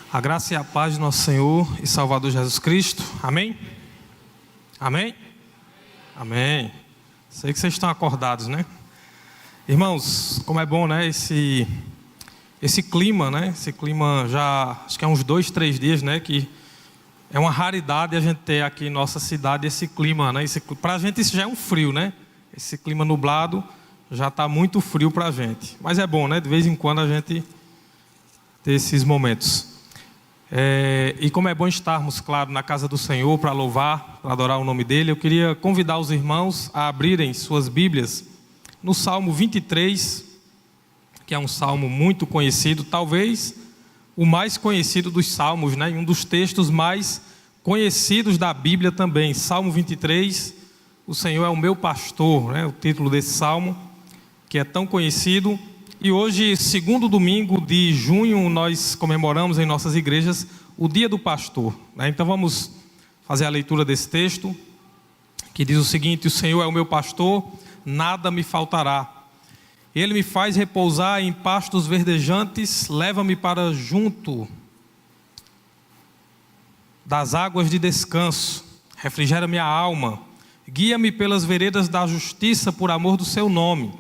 A graça e a paz de nosso Senhor e Salvador Jesus Cristo. Amém? Amém? Amém. Sei que vocês estão acordados, né? Irmãos, como é bom, né? Esse clima, né? Esse clima já, acho que é uns 2, 3 dias, né? Que é uma raridade a gente ter aqui em nossa cidade esse clima, né? Para a gente isso já é um frio, né? Esse clima nublado já está muito frio para a gente. Mas é bom, né? De vez em quando a gente ter esses momentos. E como é bom estarmos, claro, na casa do Senhor para louvar, para adorar o nome dEle, eu queria convidar os irmãos a abrirem suas Bíblias no Salmo 23, que é um salmo muito conhecido, talvez o mais conhecido dos salmos, né? Um dos textos mais conhecidos da Bíblia também. Salmo 23, o Senhor é o meu pastor, né? O título desse salmo, que é tão conhecido. E hoje, segundo domingo de junho, nós comemoramos em nossas igrejas o Dia do Pastor, né? Então vamos fazer a leitura desse texto, que diz o seguinte: o Senhor é o meu pastor, nada me faltará. Ele me faz repousar em pastos verdejantes, leva-me para junto das águas de descanso, refrigera minha alma, guia-me pelas veredas da justiça por amor do seu nome.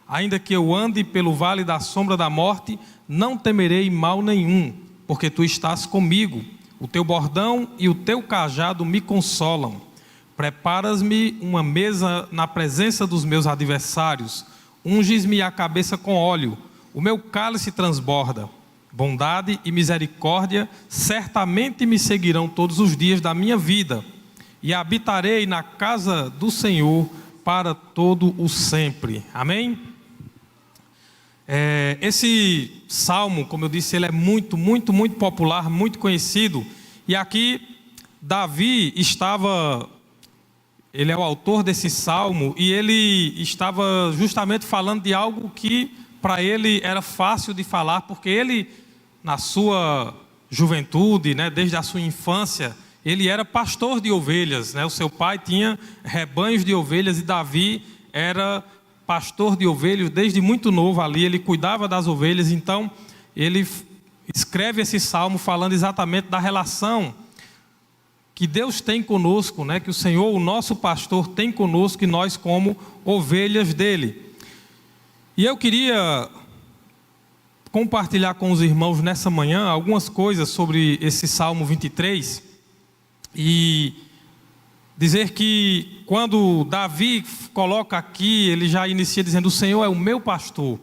Ainda que eu ande pelo vale da sombra da morte, não temerei mal nenhum, porque tu estás comigo. O teu bordão e o teu cajado me consolam. Preparas-me uma mesa na presença dos meus adversários. Unges-me a cabeça com óleo. O meu cálice transborda. Bondade e misericórdia certamente me seguirão todos os dias da minha vida. E habitarei na casa do Senhor para todo o sempre. Amém? Esse salmo, como eu disse, ele é muito popular, muito conhecido. E aqui Davi ele é o autor desse salmo, e ele estava justamente falando de algo que para ele era fácil de falar, porque ele, na sua juventude, né, desde a sua infância, ele era pastor de ovelhas, né? O seu pai tinha rebanhos de ovelhas, e Davi era pastor de ovelhas desde muito novo ali, ele cuidava das ovelhas. Então ele escreve esse salmo falando exatamente da relação que Deus tem conosco, né? Que o Senhor, o nosso pastor, tem conosco, e nós como ovelhas dele. E eu queria compartilhar com os irmãos nessa manhã algumas coisas sobre esse Salmo 23, e dizer que quando Davi coloca aqui, ele já inicia dizendo: o Senhor é o meu pastor.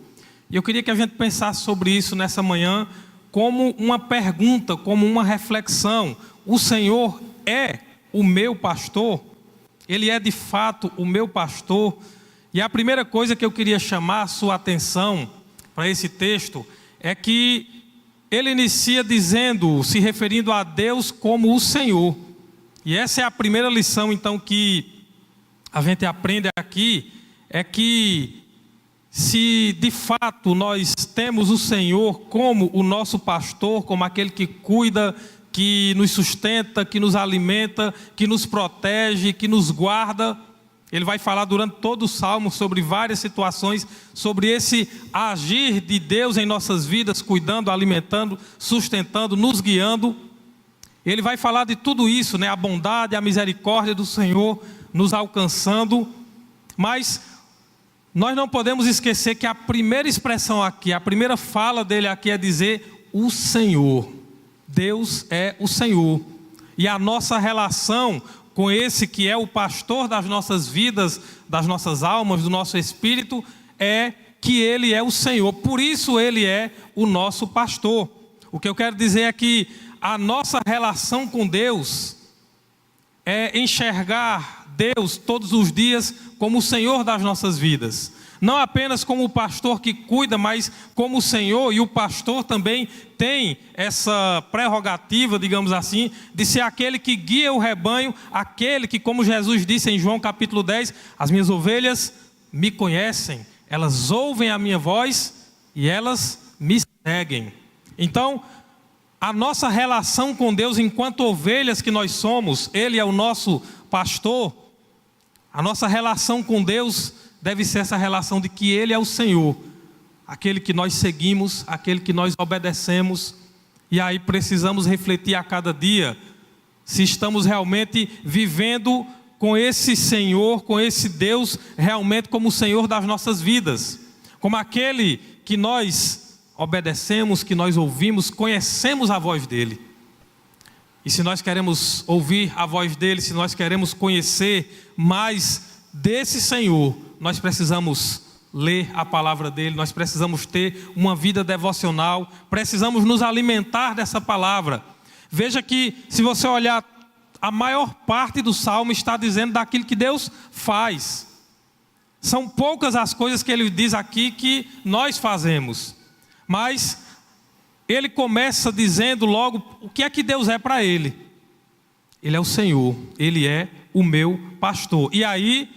E eu queria que a gente pensasse sobre isso nessa manhã como uma pergunta, como uma reflexão. O Senhor é o meu pastor? Ele é de fato o meu pastor? E a primeira coisa que eu queria chamar a sua atenção para esse texto é que ele inicia dizendo, se referindo a Deus como o Senhor. E essa é a primeira lição, então, que a gente aprende aqui, é que se de fato nós temos o Senhor como o nosso pastor, como aquele que cuida, que nos sustenta, que nos alimenta, que nos protege, que nos guarda. Ele vai falar durante todo o salmo sobre várias situações, sobre esse agir de Deus em nossas vidas, cuidando, alimentando, sustentando, nos guiando. Ele vai falar de tudo isso, né? A bondade, a misericórdia do Senhor nos alcançando. Mas nós não podemos esquecer que a primeira expressão aqui, a primeira fala dele aqui é dizer o Senhor. Deus é o Senhor. E a nossa relação com esse que é o pastor das nossas vidas, das nossas almas, do nosso espírito, é que Ele é o Senhor. Por isso Ele é o nosso pastor. O que eu quero dizer é que a nossa relação com Deus é enxergar Deus todos os dias como o Senhor das nossas vidas. Não apenas como o pastor que cuida, mas como o Senhor. E o pastor também tem essa prerrogativa, digamos assim, de ser aquele que guia o rebanho, aquele que, como Jesus disse em João capítulo 10, as minhas ovelhas me conhecem, elas ouvem a minha voz e elas me seguem. Então, a nossa relação com Deus enquanto ovelhas que nós somos, Ele é o nosso pastor. A nossa relação com Deus deve ser essa relação de que Ele é o Senhor, aquele que nós seguimos, aquele que nós obedecemos. E aí precisamos refletir a cada dia se estamos realmente vivendo com esse Senhor, com esse Deus, realmente como o Senhor das nossas vidas, como aquele que nós obedecemos, que nós ouvimos, conhecemos a voz dEle. E se nós queremos ouvir a voz dEle, se nós queremos conhecer mais desse Senhor, nós precisamos ler a palavra dEle, nós precisamos ter uma vida devocional, precisamos nos alimentar dessa palavra. Veja que, se você olhar, a maior parte do Salmo está dizendo daquilo que Deus faz. São poucas as coisas que ele diz aqui que nós fazemos. Mas ele começa dizendo logo o que é que Deus é para ele. Ele é o Senhor, Ele é o meu pastor. E aí,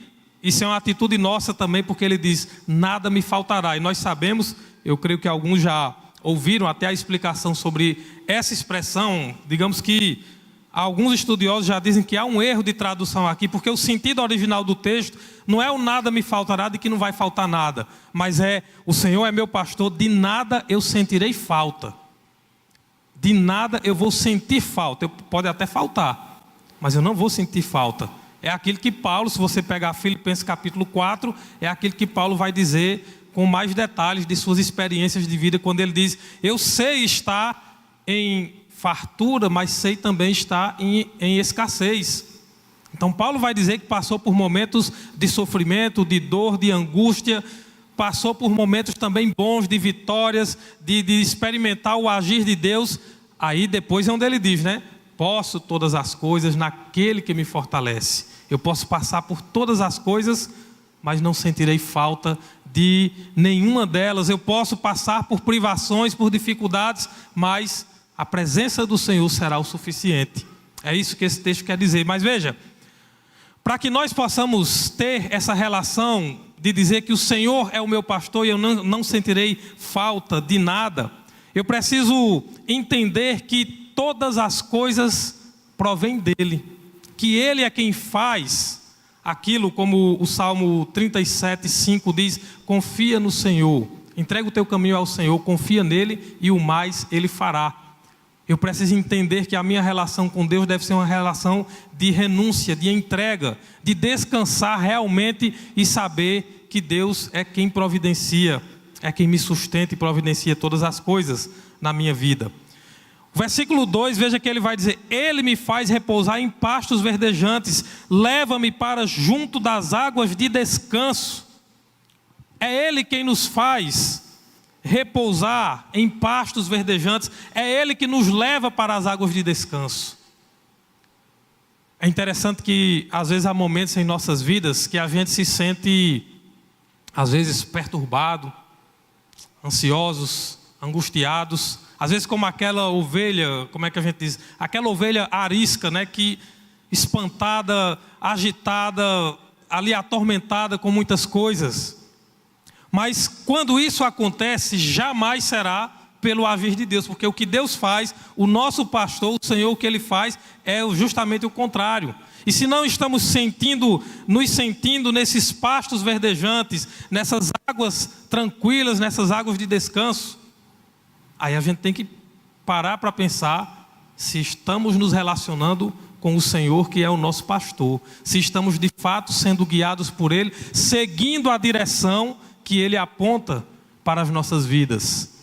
isso é uma atitude nossa também, porque ele diz, nada me faltará. E nós sabemos, eu creio que alguns já ouviram até a explicação sobre essa expressão. Digamos que alguns estudiosos já dizem que há um erro de tradução aqui, porque o sentido original do texto não é o nada me faltará, de que não vai faltar nada, mas é, o Senhor é meu pastor, de nada eu sentirei falta. De nada eu vou sentir falta. Pode até faltar, mas eu não vou sentir falta. É aquilo que Paulo, se você pegar Filipenses capítulo 4, é aquilo que Paulo vai dizer com mais detalhes de suas experiências de vida, quando ele diz, eu sei estar em fartura, mas sei também estar em escassez. Então Paulo vai dizer que passou por momentos de sofrimento, de dor, de angústia, passou por momentos também bons, de vitórias, de experimentar o agir de Deus. Aí depois é onde ele diz, né? Posso todas as coisas naquele que me fortalece. Eu posso passar por todas as coisas, mas não sentirei falta de nenhuma delas. Eu posso passar por privações, por dificuldades, mas a presença do Senhor será o suficiente. É isso que esse texto quer dizer. Mas veja, para que nós possamos ter essa relação de dizer que o Senhor é o meu pastor e eu não sentirei falta de nada, eu preciso entender que todas as coisas provêm dEle, que Ele é quem faz aquilo, como o Salmo 37:5 diz, confia no Senhor, entrega o teu caminho ao Senhor, confia nele e o mais Ele fará. Eu preciso entender que a minha relação com Deus deve ser uma relação de renúncia, de entrega, de descansar realmente e saber que Deus é quem providencia, é quem me sustenta e providencia todas as coisas na minha vida. O versículo 2, veja que ele vai dizer, Ele me faz repousar em pastos verdejantes, leva-me para junto das águas de descanso. É Ele quem nos faz repousar em pastos verdejantes, é Ele que nos leva para as águas de descanso. É interessante que às vezes há momentos em nossas vidas que a gente se sente às vezes perturbado, ansiosos, angustiados, às vezes como aquela ovelha, como é que a gente diz? Aquela ovelha arisca, né, que espantada, agitada, ali atormentada com muitas coisas. Mas quando isso acontece, jamais será pelo agir de Deus, porque o que Deus faz, o nosso pastor, o Senhor, o que Ele faz é justamente o contrário. E se não estamos nos sentindo nesses pastos verdejantes, nessas águas tranquilas, nessas águas de descanso, aí a gente tem que parar para pensar se estamos nos relacionando com o Senhor que é o nosso pastor, se estamos de fato sendo guiados por Ele, seguindo a direção que Ele aponta para as nossas vidas.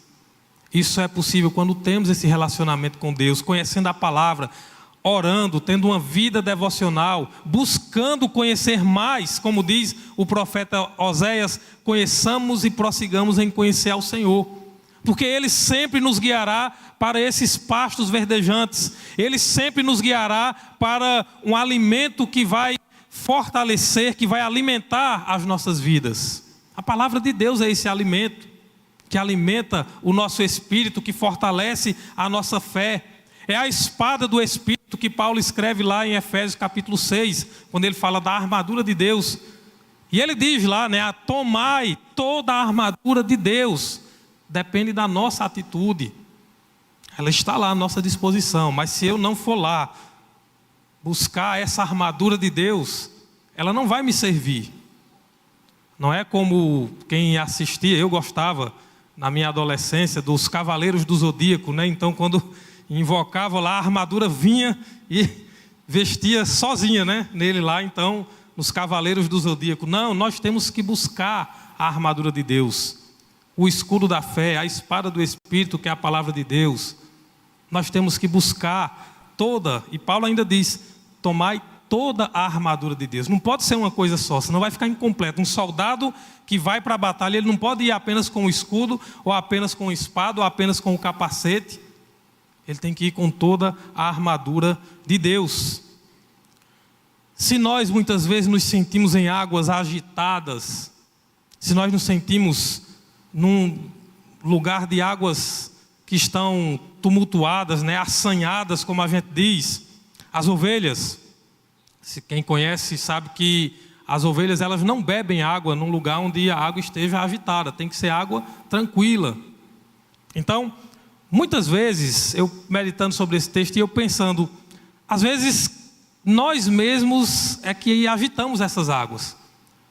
Isso é possível quando temos esse relacionamento com Deus, conhecendo a palavra, orando, tendo uma vida devocional, buscando conhecer mais, como diz o profeta Oséias, conheçamos e prossigamos em conhecer ao Senhor, porque Ele sempre nos guiará para esses pastos verdejantes, Ele sempre nos guiará para um alimento que vai fortalecer, que vai alimentar as nossas vidas. A palavra de Deus é esse alimento, que alimenta o nosso espírito, que fortalece a nossa fé. É a espada do Espírito que Paulo escreve lá em Efésios capítulo 6, quando ele fala da armadura de Deus. E ele diz lá, né, tomai toda a armadura de Deus. Depende da nossa atitude. Ela está lá à nossa disposição, mas se eu não for lá buscar essa armadura de Deus, ela não vai me servir. Não é como quem assistia, eu gostava na minha adolescência, dos Cavaleiros do Zodíaco, né? Então, quando invocava lá, a armadura vinha e vestia sozinha, né? Nele lá, então, nos Cavaleiros do Zodíaco. Não, nós temos que buscar a armadura de Deus, o escudo da fé, a espada do Espírito, que é a palavra de Deus. Nós temos que buscar toda, e Paulo ainda diz, tomai toda a armadura de Deus. Não pode ser uma coisa só, senão vai ficar incompleto. Um soldado que vai para a batalha, ele não pode ir apenas com o escudo, ou apenas com a espada, ou apenas com o capacete. Ele tem que ir com toda a armadura de Deus. Se nós muitas vezes nos sentimos em águas agitadas, se nós nos sentimos num lugar de águas que estão tumultuadas, né, assanhadas, como a gente diz, as ovelhas, quem conhece sabe que as ovelhas elas não bebem água num lugar onde a água esteja agitada, tem que ser água tranquila. Então, muitas vezes, eu meditando sobre esse texto e eu pensando, às vezes nós mesmos é que agitamos essas águas.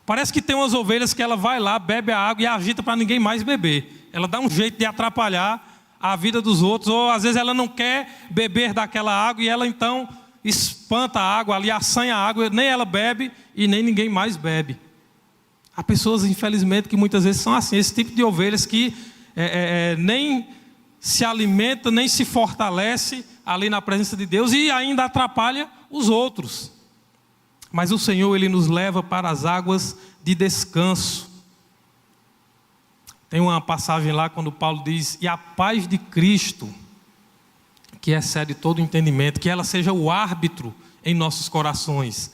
Parece que tem umas ovelhas que ela vai lá, bebe a água e agita para ninguém mais beber. Ela dá um jeito de atrapalhar a vida dos outros, ou às vezes ela não quer beber daquela água e ela então espanta a água ali, assanha a água, nem ela bebe e nem ninguém mais bebe. Há pessoas, infelizmente, que muitas vezes são assim, esse tipo de ovelhas que nem se alimenta, nem se fortalece ali na presença de Deus e ainda atrapalha os outros. Mas o Senhor, Ele nos leva para as águas de descanso. Tem uma passagem lá quando Paulo diz, e a paz de Cristo, que excede todo entendimento, que ela seja o árbitro em nossos corações.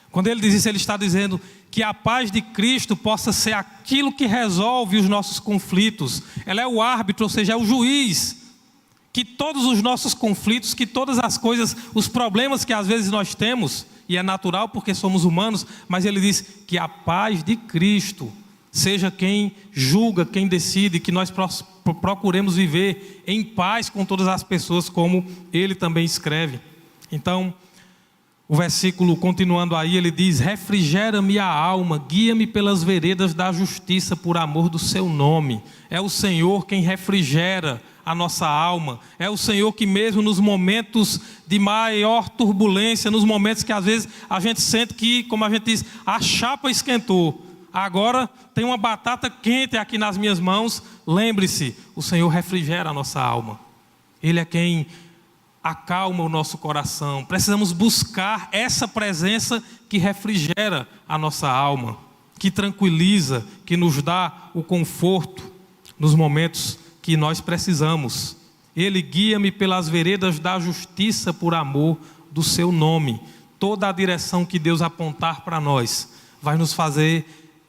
Quando ele diz isso, ele está dizendo que a paz de Cristo possa ser aquilo que resolve os nossos conflitos. Ela é o árbitro, ou seja, é o juiz. Que todos os nossos conflitos, que todas as coisas, os problemas que às vezes nós temos, e é natural porque somos humanos, mas ele diz que a paz de Cristo seja quem julga, quem decide, que nós procuremos viver em paz com todas as pessoas, como ele também escreve. Então, o versículo continuando aí, ele diz, refrigera-me a alma, guia-me pelas veredas da justiça, por amor do seu nome. É o Senhor quem refrigera a nossa alma, é o Senhor que mesmo nos momentos de maior turbulência, nos momentos que às vezes a gente sente que, como a gente diz, a chapa esquentou, agora tem uma batata quente aqui nas minhas mãos, lembre-se, o Senhor refrigera a nossa alma, Ele é quem acalma o nosso coração. Precisamos buscar essa presença que refrigera a nossa alma, que tranquiliza, que nos dá o conforto nos momentos que nós precisamos. Ele guia-me pelas veredas da justiça por amor do seu nome. Toda a direção que Deus apontar para nós vai nos fazer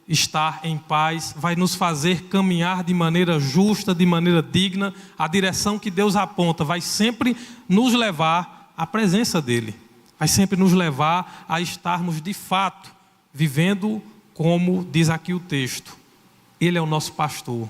estar em paz, vai nos fazer caminhar de maneira justa, de maneira digna. A direção que Deus aponta vai sempre nos levar à presença dEle, vai sempre nos levar a estarmos de fato vivendo como diz aqui o texto. Ele é o nosso pastor,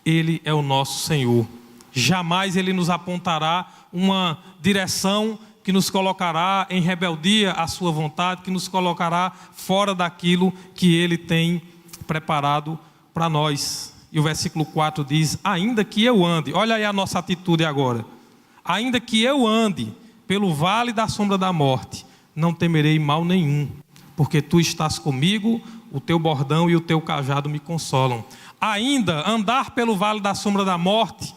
Ele é o nosso Senhor. Jamais Ele nos apontará uma direção que nos colocará em rebeldia à sua vontade, que nos colocará fora daquilo que Ele tem preparado para nós. E o versículo 4 diz, ainda que eu ande, olha aí a nossa atitude agora, ainda que eu ande pelo vale da sombra da morte, não temerei mal nenhum, porque tu estás comigo, o teu bordão e o teu cajado me consolam. Ainda andar pelo vale da sombra da morte,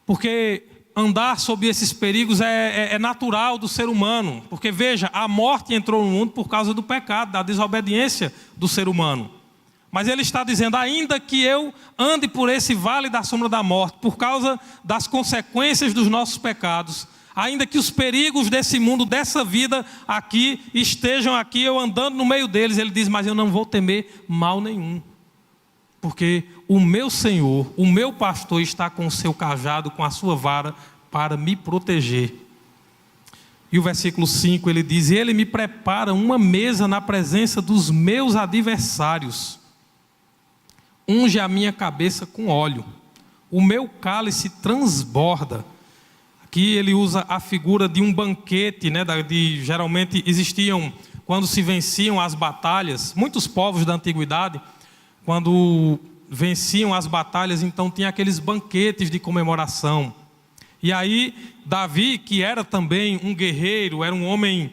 porque andar sob esses perigos é natural do ser humano, porque veja, a morte entrou no mundo por causa do pecado, da desobediência do ser humano. Mas ele está dizendo, ainda que eu ande por esse vale da sombra da morte, por causa das consequências dos nossos pecados, ainda que os perigos desse mundo, dessa vida aqui, estejam aqui, eu andando no meio deles, ele diz, mas eu não vou temer mal nenhum, porque o meu Senhor, o meu pastor está com o seu cajado, com a sua vara, para me proteger. E o versículo 5, ele diz, ele me prepara uma mesa na presença dos meus adversários, unge a minha cabeça com óleo, o meu cálice transborda. Aqui ele usa a figura de um banquete, né, geralmente existiam, quando se venciam as batalhas, muitos povos da antiguidade, quando venciam as batalhas, então tinha aqueles banquetes de comemoração. E aí Davi, que era também um guerreiro, era um homem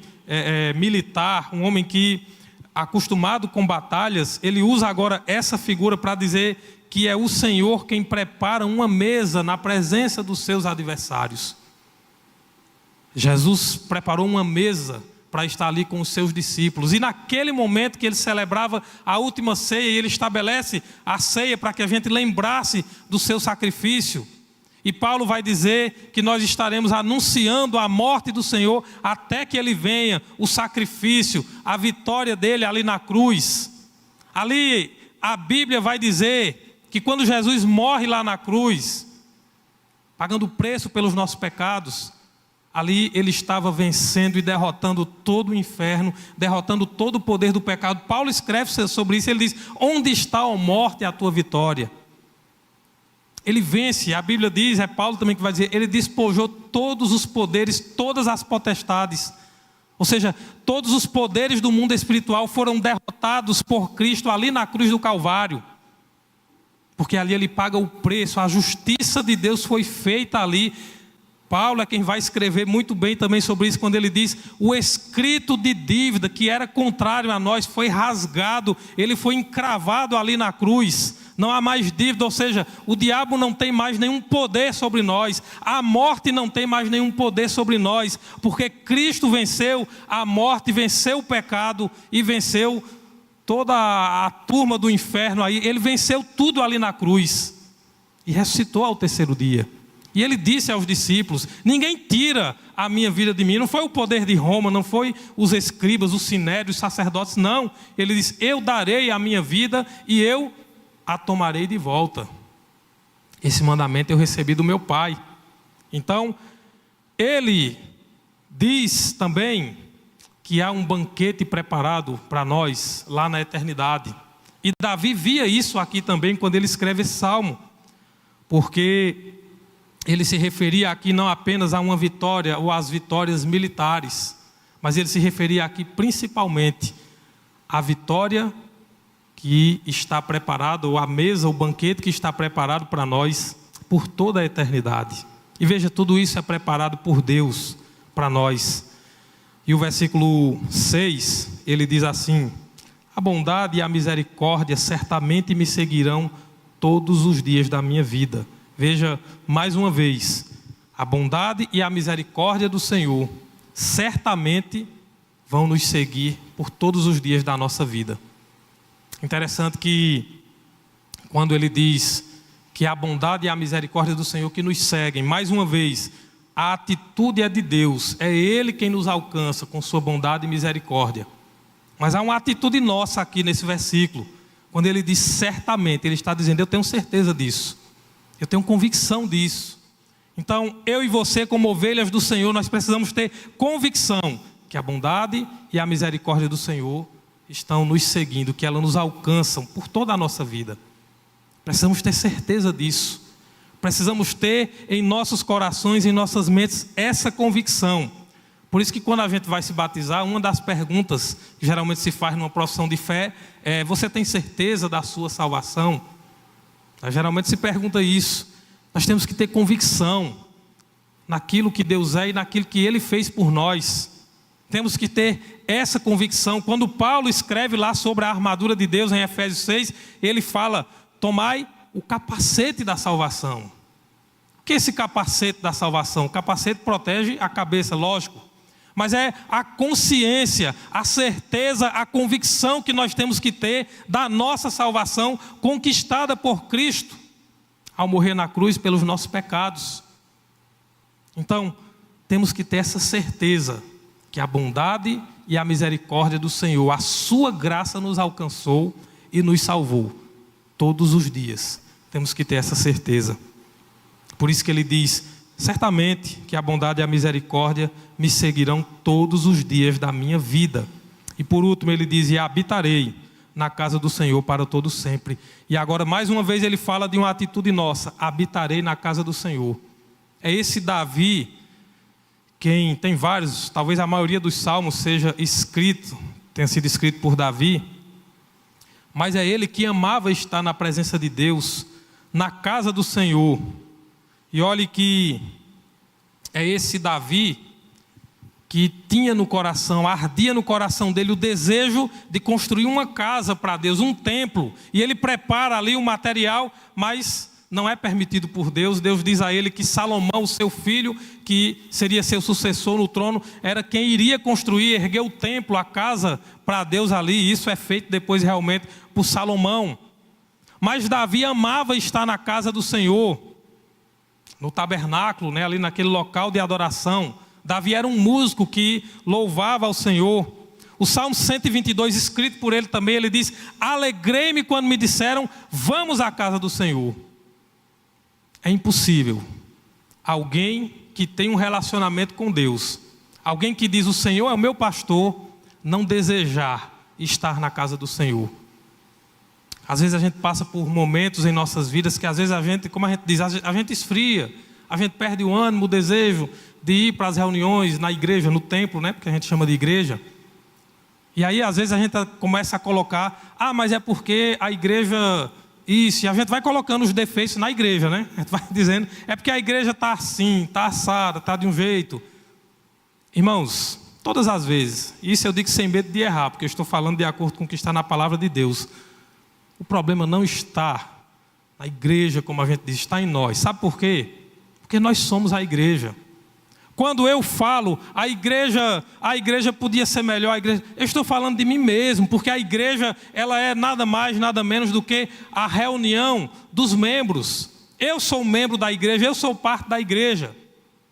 militar, um homem que acostumado com batalhas, ele usa agora essa figura para dizer que é o Senhor quem prepara uma mesa na presença dos seus adversários. Jesus preparou uma mesa para estar ali com os seus discípulos. E naquele momento que ele celebrava a última ceia, ele estabelece a ceia para que a gente lembrasse do seu sacrifício. E Paulo vai dizer que nós estaremos anunciando a morte do Senhor até que ele venha, o sacrifício, a vitória dele ali na cruz. Ali a Bíblia vai dizer que quando Jesus morre lá na cruz, pagando o preço pelos nossos pecados, ali ele estava vencendo e derrotando todo o inferno, derrotando todo o poder do pecado. Paulo escreve sobre isso, ele diz: onde está, ó morte, a tua vitória? Ele vence, a Bíblia diz, é Paulo também que vai dizer, ele despojou todos os poderes, todas as potestades. Ou seja, todos os poderes do mundo espiritual foram derrotados por Cristo ali na cruz do Calvário. Porque ali ele paga o preço, a justiça de Deus foi feita ali. Paulo é quem vai escrever muito bem também sobre isso, quando ele diz: o escrito de dívida que era contrário a nós foi rasgado, ele foi encravado ali na cruz. Não há mais dívida, ou seja, o diabo não tem mais nenhum poder sobre nós, a morte não tem mais nenhum poder sobre nós, porque Cristo venceu a morte, venceu o pecado e venceu toda a turma do inferno aí. Ele venceu tudo ali na cruz e ressuscitou ao terceiro dia. E ele disse aos discípulos: ninguém tira a minha vida de mim. Não foi o poder de Roma, não foi os escribas, os sinérios, os sacerdotes, não. Ele disse: eu darei a minha vida e eu a tomarei de volta. Esse mandamento eu recebi do meu Pai. Então, ele diz também que há um banquete preparado para nós lá na eternidade. E Davi via isso aqui também quando ele escreve esse salmo, porque ele se referia aqui não apenas a uma vitória ou às vitórias militares, mas ele se referia aqui principalmente à vitória que está preparado, ou a mesa, o banquete que está preparado para nós por toda a eternidade. E veja, tudo isso é preparado por Deus para nós. E o versículo 6, ele diz assim: a bondade e a misericórdia certamente me seguirão todos os dias da minha vida. Veja, mais uma vez, a bondade e a misericórdia do Senhor certamente vão nos seguir por todos os dias da nossa vida. Interessante que quando ele diz que a bondade e a misericórdia do Senhor que nos seguem, mais uma vez, a atitude é de Deus, é Ele quem nos alcança com sua bondade e misericórdia. Mas há uma atitude nossa aqui nesse versículo, quando ele diz certamente, ele está dizendo: eu tenho certeza disso, eu tenho convicção disso. Então eu e você, como ovelhas do Senhor, nós precisamos ter convicção que a bondade e a misericórdia do Senhor estão nos seguindo, que elas nos alcançam por toda a nossa vida. Precisamos ter certeza disso. Precisamos ter em nossos corações, em nossas mentes, essa convicção. Por isso que quando a gente vai se batizar, uma das perguntas que geralmente se faz numa profissão de fé é: você tem certeza da sua salvação? Geralmente se pergunta isso. Nós temos que ter convicção naquilo que Deus é e naquilo que Ele fez por nós. Temos que ter essa convicção. Quando Paulo escreve lá sobre a armadura de Deus em Efésios 6, ele fala: tomai o capacete da salvação. O que é esse capacete da salvação? O capacete protege a cabeça, lógico, mas é a consciência, a certeza, a convicção que nós temos que ter da nossa salvação conquistada por Cristo ao morrer na cruz pelos nossos pecados. Então, temos que ter essa certeza que a bondade e a misericórdia do Senhor, a sua graça nos alcançou e nos salvou todos os dias. Temos que ter essa certeza. Por isso que ele diz: certamente que a bondade e a misericórdia me seguirão todos os dias da minha vida. E por último ele diz: e habitarei na casa do Senhor para todo sempre. E agora mais uma vez ele fala de uma atitude nossa: habitarei na casa do Senhor. É esse Davi, quem tem vários, talvez a maioria dos salmos tenha sido escrito por Davi, mas é ele que amava estar na presença de Deus, na casa do Senhor. E olhe que é esse Davi que tinha no coração, ardia no coração dele o desejo de construir uma casa para Deus, um templo. E ele prepara ali o material, mas não é permitido por Deus. Deus diz a ele que Salomão, o seu filho, que seria seu sucessor no trono, era quem iria construir, erguer o templo, a casa para Deus ali. E isso é feito depois realmente por Salomão. Mas Davi amava estar na casa do Senhor, no tabernáculo, ali naquele local de adoração. Davi era um músico que louvava ao Senhor. O Salmo 122, escrito por ele também, ele diz: alegrei-me quando me disseram, vamos à casa do Senhor. É impossível alguém que tem um relacionamento com Deus, alguém que diz o Senhor é o meu pastor, não desejar estar na casa do Senhor. Às vezes a gente passa por momentos em nossas vidas que às vezes a gente, como a gente diz, a gente esfria, a gente perde o ânimo, o desejo de ir para as reuniões na igreja, no templo, porque a gente chama de igreja. E aí às vezes a gente começa a colocar, mas é porque a igreja, isso, e a gente vai colocando os defeitos na igreja, A gente vai dizendo, é porque a igreja está assim, está assada, está de um jeito. Irmãos, todas as vezes, isso eu digo sem medo de errar, porque eu estou falando de acordo com o que está na palavra de Deus. O problema não está na igreja, como a gente diz, está em nós. Sabe por quê? Porque nós somos a igreja. Quando eu falo, a igreja podia ser melhor, eu estou falando de mim mesmo, porque a igreja, ela é nada mais, nada menos do que a reunião dos membros. Eu sou membro da igreja, eu sou parte da igreja.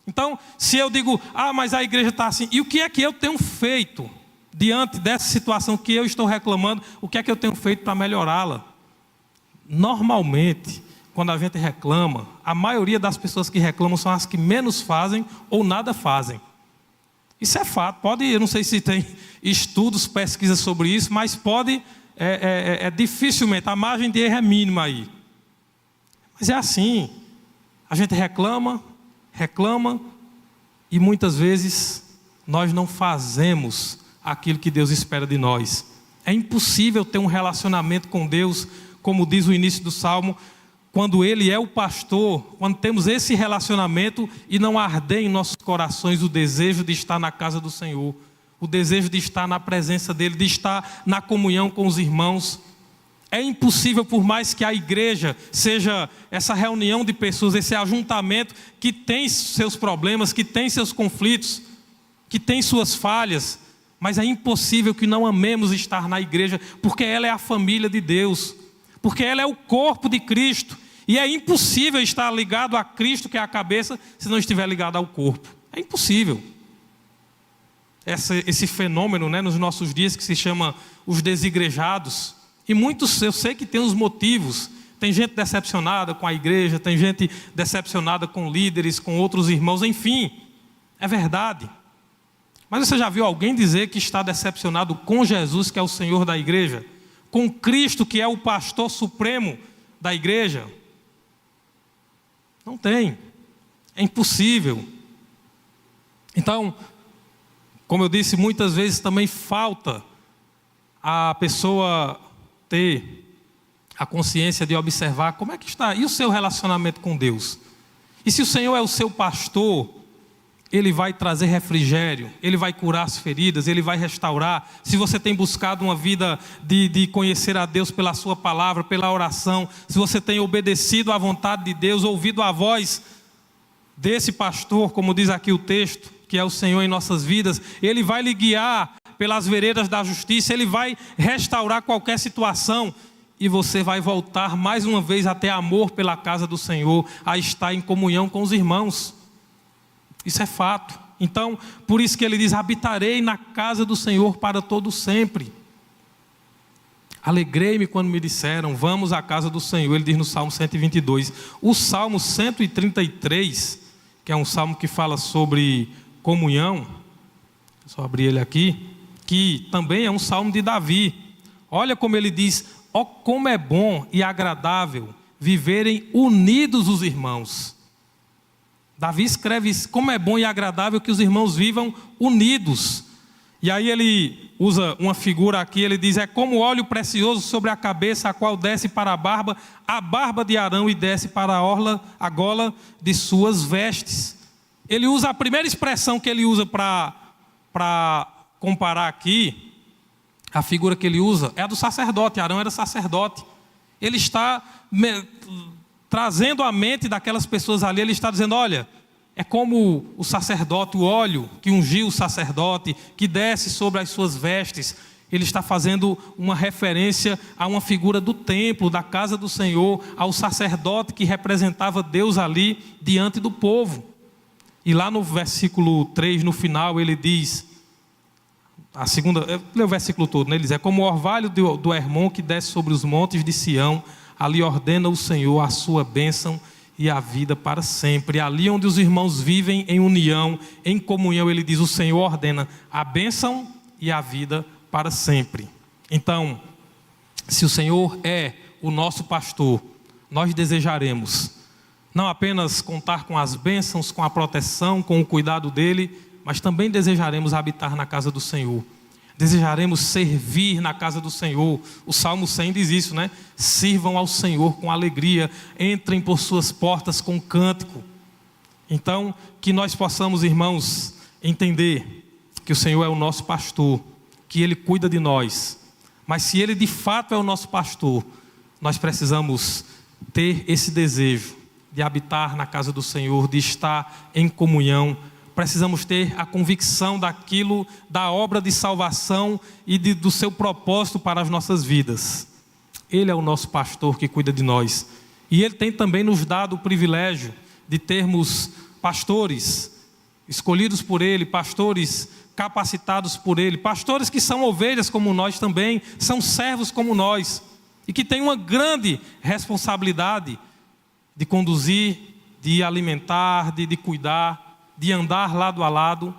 Então, se eu digo, mas a igreja está assim, e o que é que eu tenho feito diante dessa situação que eu estou reclamando, o que é que eu tenho feito para melhorá-la? Normalmente, quando a gente reclama, a maioria das pessoas que reclamam são as que menos fazem ou nada fazem. Isso é fato. Eu não sei se tem estudos, pesquisas sobre isso, mas dificilmente, a margem de erro é mínima aí. Mas é assim, a gente reclama, e muitas vezes nós não fazemos aquilo que Deus espera de nós. É impossível ter um relacionamento com Deus, como diz o início do Salmo, quando Ele é o pastor, quando temos esse relacionamento e não arder em nossos corações o desejo de estar na casa do Senhor, o desejo de estar na presença dEle, de estar na comunhão com os irmãos. É impossível, por mais que a igreja seja essa reunião de pessoas, esse ajuntamento que tem seus problemas, que tem seus conflitos, que tem suas falhas, mas é impossível que não amemos estar na igreja, porque ela é a família de Deus, porque ela é o corpo de Cristo, e é impossível estar ligado a Cristo, que é a cabeça, se não estiver ligado ao corpo. É impossível. Esse fenômeno, nos nossos dias, que se chama os desigrejados, e muitos, eu sei que tem os motivos, tem gente decepcionada com a igreja, tem gente decepcionada com líderes, com outros irmãos, enfim, é verdade. Mas você já viu alguém dizer que está decepcionado com Jesus, que é o Senhor da igreja? Com Cristo, que é o pastor supremo da igreja? Não tem. É impossível. Então, como eu disse, muitas vezes também falta a pessoa ter a consciência de observar como é que está, e o seu relacionamento com Deus. E se o Senhor é o seu pastor, Ele vai trazer refrigério, Ele vai curar as feridas, Ele vai restaurar. Se você tem buscado uma vida de conhecer a Deus pela sua palavra, pela oração, se você tem obedecido à vontade de Deus, ouvido a voz desse pastor, como diz aqui o texto, que é o Senhor em nossas vidas, Ele vai lhe guiar pelas veredas da justiça, Ele vai restaurar qualquer situação, e você vai voltar mais uma vez a ter amor pela casa do Senhor, a estar em comunhão com os irmãos. Isso é fato. Então, por isso que ele diz, habitarei na casa do Senhor para todo sempre. Alegrei-me quando me disseram, vamos à casa do Senhor. Ele diz no Salmo 122. O Salmo 133, que é um salmo que fala sobre comunhão, só abrir ele aqui, que também é um salmo de Davi. Olha como ele diz, como é bom e agradável viverem unidos os irmãos. Davi escreve, como é bom e agradável que os irmãos vivam unidos. E aí ele usa uma figura aqui, ele diz: é como óleo precioso sobre a cabeça, a qual desce para a barba de Arão, e desce para a gola de suas vestes. Ele usa a primeira expressão que ele usa para comparar aqui, a figura que ele usa é a do sacerdote. Arão era sacerdote. Ele está trazendo à mente daquelas pessoas ali, ele está dizendo: olha, é como o sacerdote, o óleo que ungiu o sacerdote, que desce sobre as suas vestes. Ele está fazendo uma referência a uma figura do templo, da casa do Senhor, ao sacerdote que representava Deus ali diante do povo. E lá no versículo 3, no final, ele diz, lê o versículo todo, né? Ele diz: é como o orvalho do Hermon que desce sobre os montes de Sião, ali ordena o Senhor a sua bênção e a vida para sempre. Ali onde os irmãos vivem em união, em comunhão, ele diz: o Senhor ordena a bênção e a vida para sempre. Então, se o Senhor é o nosso pastor, nós desejaremos não apenas contar com as bênçãos, com a proteção, com o cuidado dele, mas também desejaremos habitar na casa do Senhor. Desejaremos servir na casa do Senhor. O Salmo 100 diz isso, né? Sirvam ao Senhor com alegria, entrem por suas portas com cântico. Então, que nós possamos, irmãos, entender que o Senhor é o nosso pastor, que Ele cuida de nós. Mas se Ele de fato é o nosso pastor, nós precisamos ter esse desejo de habitar na casa do Senhor, de estar em comunhão. Precisamos ter a convicção daquilo, da obra de salvação e do seu propósito para as nossas vidas. Ele é o nosso pastor que cuida de nós. E Ele tem também nos dado o privilégio de termos pastores escolhidos por Ele, pastores capacitados por Ele, pastores que são ovelhas como nós também, são servos como nós, e que têm uma grande responsabilidade de conduzir, de alimentar, de cuidar, de andar lado a lado.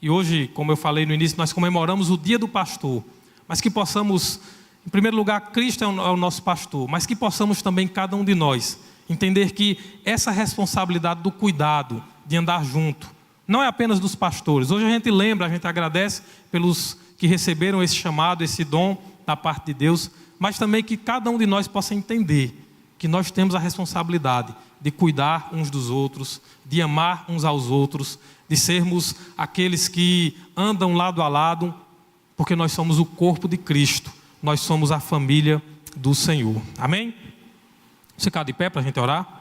E hoje, como eu falei no início, nós comemoramos o dia do pastor, mas que possamos, em primeiro lugar, Cristo é o nosso pastor, mas que possamos também, cada um de nós, entender que essa responsabilidade do cuidado, de andar junto, não é apenas dos pastores. Hoje a gente lembra, a gente agradece pelos que receberam esse chamado, esse dom da parte de Deus, mas também que cada um de nós possa entender que nós temos a responsabilidade de cuidar uns dos outros, de amar uns aos outros, de sermos aqueles que andam lado a lado, porque nós somos o corpo de Cristo, nós somos a família do Senhor. Amém? Você ficar de pé para a gente orar?